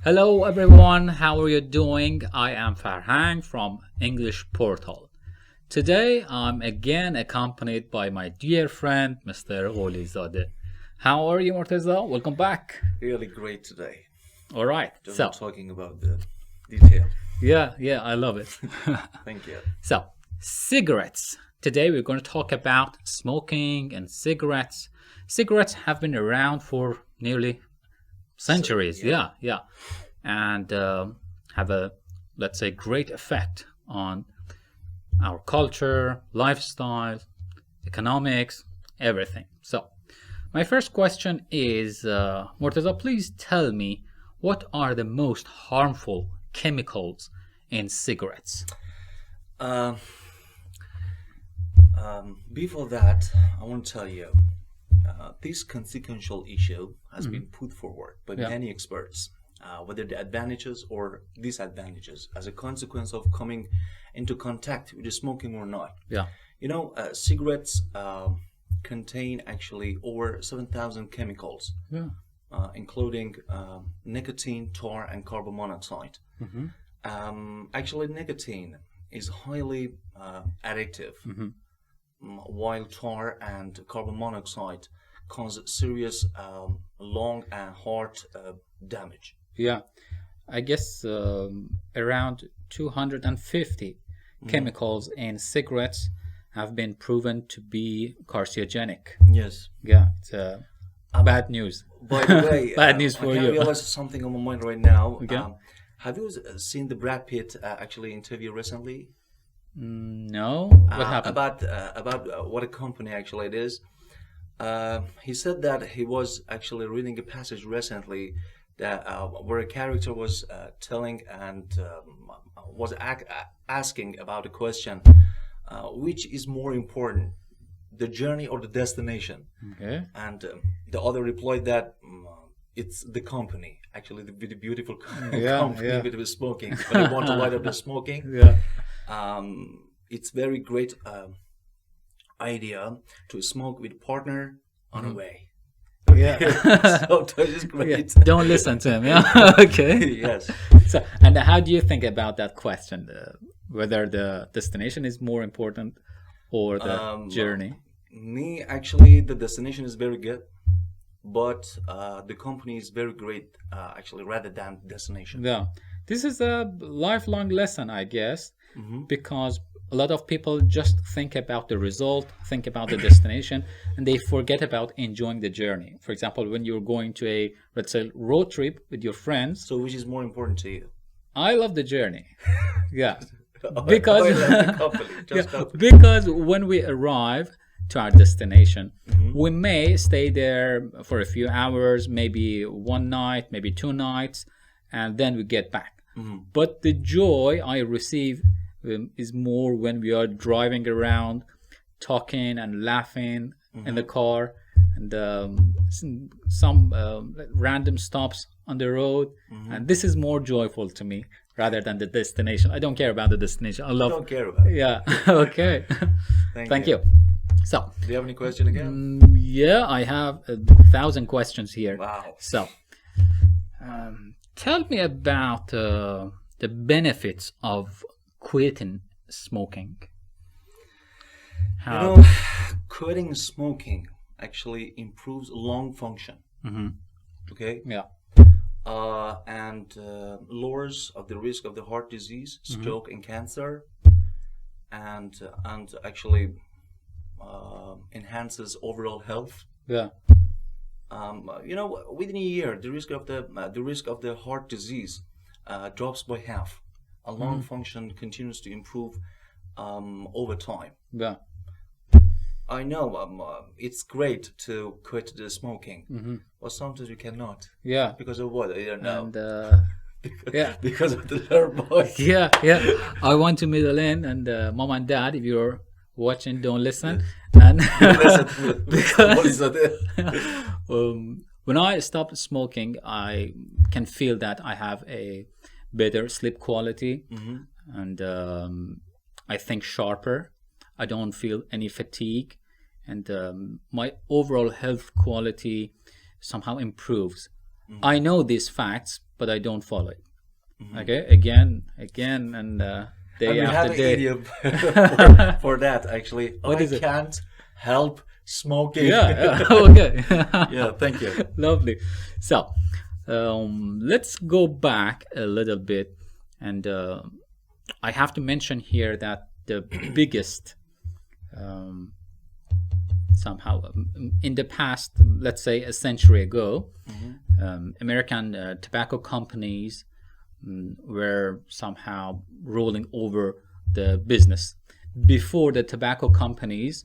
Hello everyone, how are you doing? I am Farhang from English Portal. Today I'm again accompanied by my dear friend Mr. Gholizade. How are you, Morteza? Welcome back. Really great today. All right. Just So, talking about the detail. yeah, I love it. Thank you. So, cigarettes. Today we're going to talk about smoking and cigarettes. Cigarettes have been around for nearly centuries. Yeah. And have a, let's say, great effect on our culture, lifestyle, economics, everything. So, my first question is, Morteza, please tell me what are the most harmful chemicals in cigarettes? Uh, Before that, I want to tell you this consequential issue has been put forward by Yeah. many experts, whether the advantages or disadvantages as a consequence of coming into contact with the smoking or not. Yeah. Cigarettes contain actually over 7,000 chemicals, Yeah. including nicotine, tar, and carbon monoxide. Actually, nicotine is highly addictive, while tar and carbon monoxide cause serious lung and heart damage. Yeah. I guess around 250 chemicals in cigarettes have been proven to be carcinogenic. Yes. Yeah, it's bad news. By the way, Bad news I for can you. realize something on my mind right now. Okay. Have you seen the Brad Pitt actually interview recently? No? What happened? About what a company actually it is. He said that he was actually reading a passage recently that where a character was telling and was asking about a question, which is more important, the journey or the destination? Okay. And the other replied that it's the company, actually the beautiful Yeah, company yeah. with the smoking. When they want to light up the smoking, Yeah. it's very great idea to smoke with partner on a way. Yeah. So that is Yeah. great. Don't listen to him. Yeah. Okay. Yes. So, and how do you think about that question? Whether the destination is more important or the journey? Me, actually, the destination is very good, but the company is very great, actually, rather than destination. Yeah. This is a lifelong lesson, I guess, because a lot of people just think about the result, think about the destination, and they forget about enjoying the journey. For example, when you're going to a, let's say, road trip with your friends, So, which is more important to you? I love the journey. Yeah. I Because love the company, yeah, just company. because when we arrive to our destination, we may stay there for a few hours, maybe one night, maybe 2 nights, and then we get back. But the joy I receive is more when we are driving around, talking and laughing in the car, and some random stops on the road, and this is more joyful to me rather than the destination. I don't care about the destination. I love. Don't care about it. Yeah. Okay. Thank you. So, Do you have any question again? yeah, I have 1,000 questions here. Wow. So, tell me about the benefits of quitting smoking. How? Quitting smoking actually improves lung function. Okay, Yeah. and lowers of the risk of the heart disease, stroke, and cancer, and actually enhances overall health. Yeah. Within a year, the risk of the heart disease drops by half. And lung function continues to improve over time. Yeah. I know it's great to quit the smoking, but sometimes we cannot. Yeah. Because of what? I don't know. And because, yeah. because of the nerve voice. yeah. I want to middle in, and mom and dad, if you're watching, don't listen. And What is that? when I stop smoking, I can feel that I have a better sleep quality, and I think sharper. I don't feel any fatigue, and my overall health quality somehow improves. I know these facts but I don't follow it. Okay, again, and day And we have after an day. idiom for that actually. What I is it? can't help smoking. Yeah, okay. Yeah, thank you. Lovely. So, let's go back a little bit, and I have to mention here that the biggest, somehow, in the past, let's say a century ago, American tobacco companies were somehow ruling over the business. Before the tobacco companies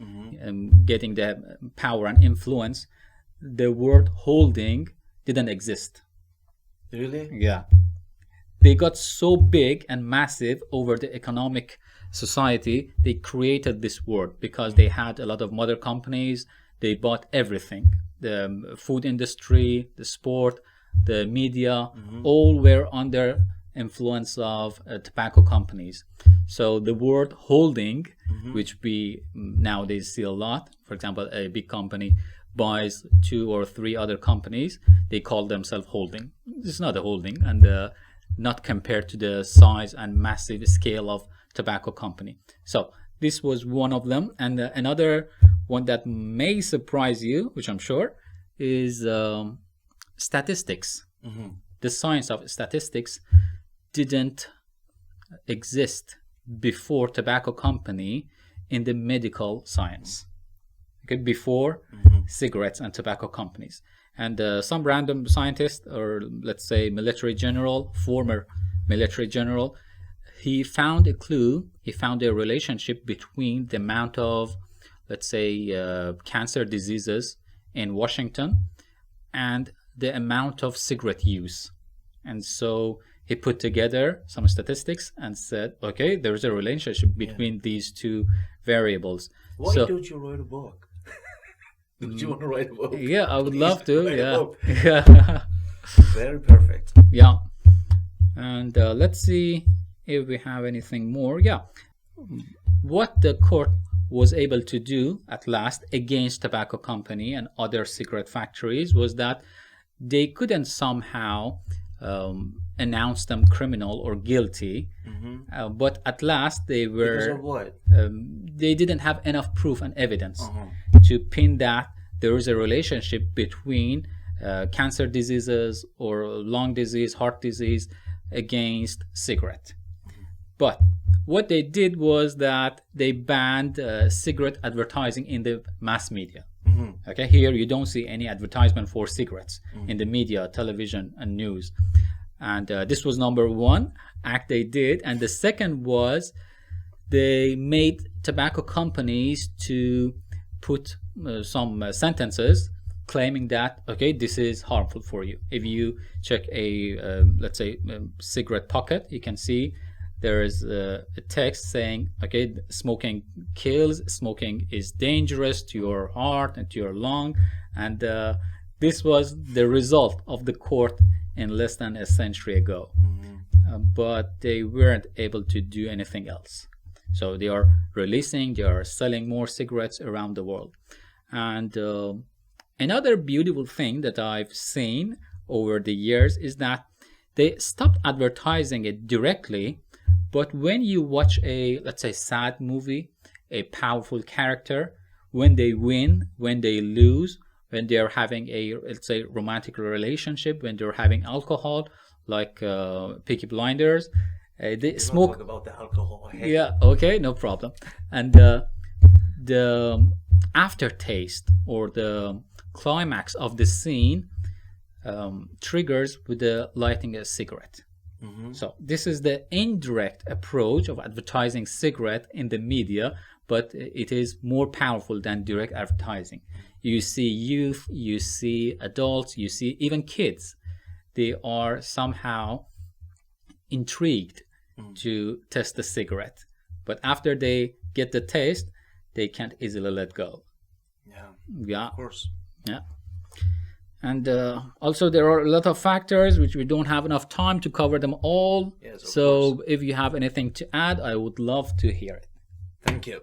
getting the power and influence, the word holding didn't exist. Really? Yeah. They got so big and massive over the economic society, they created this word because they had a lot of mother companies. They bought everything. The food industry, the sport, the media, all were under influence of tobacco companies. So the word holding, which we nowadays see a lot, for example, a big company buys 2 or 3 other companies, they call themselves holding. It's not a holding, and not compared to the size and massive scale of tobacco company. So this was one of them, and another one that may surprise you, which I'm sure, is statistics. The science of statistics didn't exist before tobacco company in the medical science. Okay, before cigarettes and tobacco companies. And some random scientist, or let's say military general, former military general, he found a clue. He found a relationship between the amount of, let's say, cancer diseases in Washington and the amount of cigarette use. And so he put together some statistics and said, okay, there's a relationship between these two variables. Why So, don't you write a book? Don't you want to write a book? yeah, I would Please love to. write a Yeah. book. Yeah. Very perfect. Yeah. And let's see if we have anything more. Yeah. What the court was able to do at last against tobacco company and other cigarette factories was that they couldn't somehow announce them criminal or guilty, but at last they Because of were what? they didn't have enough proof and evidence to pin that there is a relationship between cancer diseases or lung disease, heart disease against cigarette. But what they did was that they banned cigarette advertising in the mass media. Okay, here you don't see any advertisement for cigarettes in the media, television, and news. And this was number one act they did. And the second was they made tobacco companies to put some sentences claiming that, okay, this is harmful for you. If you check a, let's say, cigarette pocket, you can see there is a text saying, okay, smoking kills, smoking is dangerous to your heart and to your lung. And this was the result of the court in less than a century ago. But they weren't able to do anything else. So they are releasing, they are selling more cigarettes around the world. And another beautiful thing that I've seen over the years is that they stopped advertising it directly. But when you watch a, let's say, sad movie, a powerful character, when they win, when they lose, when they're having a, let's say, romantic relationship, when they're having alcohol, like Peaky Blinders, they smoke. Talk about the alcohol. Hey. Yeah, okay, no problem. And the aftertaste or the climax of the scene triggers with the lighting a cigarette. So this is the indirect approach of advertising cigarette in the media, but it is more powerful than direct advertising. You see youth, you see adults, you see even kids. They are somehow intrigued to test the cigarette. But after they get the taste, they can't easily let go. Yeah. Of course. Yeah. And also there are a lot of factors which we don't have enough time to cover them all. Yes, of so course. if you have anything to add, I would love to hear it. Thank you.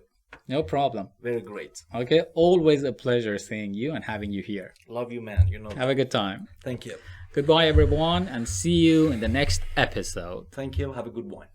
No problem. Very great. Okay, always a pleasure seeing you and having you here. Love you, man. You know. Have a good time. Thank you. Goodbye, everyone, and see you in the next episode. Thank you. Have a good one.